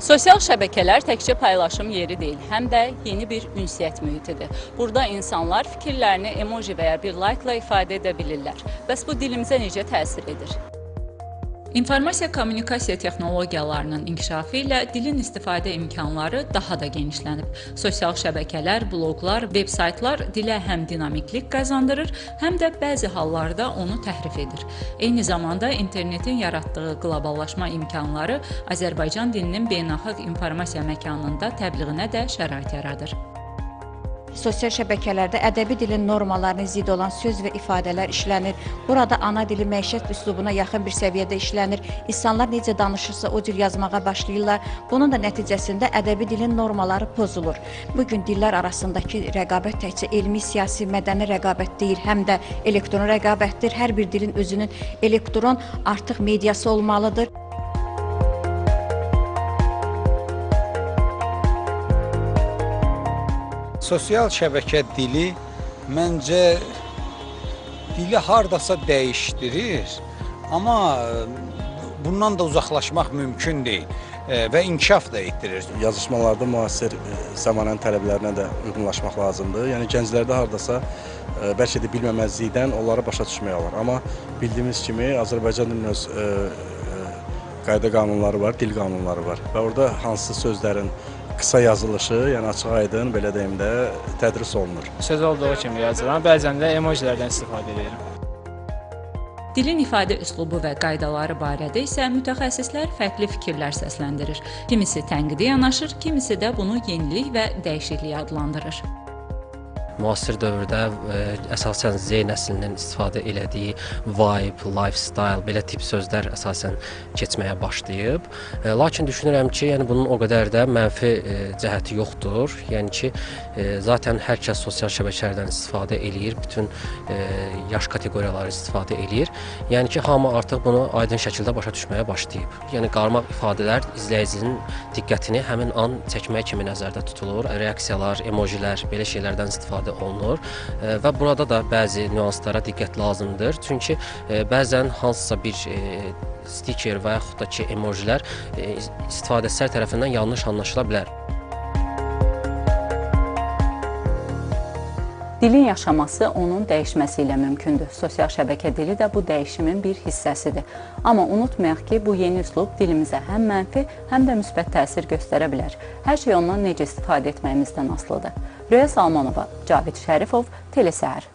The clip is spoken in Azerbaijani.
Sosial şəbəkələr təkcə paylaşım yeri deyil, həm də yeni bir ünsiyyət mühitidir. Burada insanlar fikirlərini emoji və ya bir like-la ifadə edə bilirlər. Bəs bu dilimizə necə təsir edir? İnformasiya-kommunikasiya texnologiyalarının inkişafı ilə dilin istifadə imkanları daha da genişlənib. Sosial şəbəkələr, bloqlar, veb-saytlar dilə həm dinamiklik qazandırır, həm də bəzi hallarda onu təhrif edir. Eyni zamanda internetin yaratdığı qloballaşma imkanları Azərbaycan dilinin beynəlxalq informasiya məkanında təbliğinə də şərait yaradır. Sosial şəbəkələrdə ədəbi dilin normalarına zidd olan söz və ifadələr işlənir. Burada ana dili məişət üslubuna yaxın bir səviyyədə işlənir. İnsanlar necə danışırsa o cür yazmağa başlayırlar. Bunun da nəticəsində ədəbi dilin normaları pozulur. Bugün dillər arasındakı rəqabət təkcə elmi, siyasi, mədəni rəqabət deyil, həm də elektron rəqabətdir. Hər bir dilin özünün elektron artıq mediası olmalıdır. Sosial şəbəkə dili məncə dili hardasa dəyişdirir, amma bundan da uzaqlaşmaq mümkün deyil və inkişaf da etdirir. Yazışmalarda müasir zamanın tələblərinə də uyğunlaşmaq lazımdır. Yəni gənclərdə hardasa bəlkə də bilməməzlikdən onları başa düşmək olar. Amma bildiyimiz kimi Azərbaycan dilinin öz qayda qanunları var, dil qanunları var və orada hansı sözlərin qısa yazılışı, yəni açıq-aydın, belə deyim də, tədris olunur. Söz olduğu kimi yazıram, bəzən də emojilərdən istifadə edirəm. Dilin ifadə üslubu və qaydaları barədə isə mütəxəssislər fərqli fikirlər səsləndirir. Kimisi tənqidi yanaşır, kimisi də bunu yenilik və dəyişiklik adlandırır. Müasir dövrdə əsasən Z nəslinin istifadə elədiyi vibe, lifestyle, belə tip sözlər əsasən keçməyə başlayıb. Lakin düşünürəm ki, yəni bunun o qədər də mənfi cəhəti yoxdur. Yəni ki, zaten hər kəs sosial şəbəkələrdən istifadə eləyir, bütün yaş kateqoriyaları istifadə eləyir. Yəni ki, hamı artıq bunu aydın şəkildə başa düşməyə başlayıb. Yəni qarmaq ifadələr izləyicinin diqqətini həmin an çəkmək kimi nəzərdə tutulur. Reaksiyalar, emojilər, belə şeylərdən istifadə olunur və burada da bəzi nüanslara diqqət lazımdır. Çünki bəzən hansısa bir stiker və yaxud da ki, emojilər istifadəçilər tərəfindən yanlış anlaşıla bilər. Dilin yaşaması onun dəyişməsi ilə mümkündür. Sosial şəbəkə dili də bu dəyişimin bir hissəsidir. Amma unutmayaq ki, bu yeni üslub dilimizə həm mənfi, həm də müsbət təsir göstərə bilər. Hər şey ondan necə istifadə etməyimizdən asılıdır. Röya Salmanova, Cavid Şərifov, Telesəhər.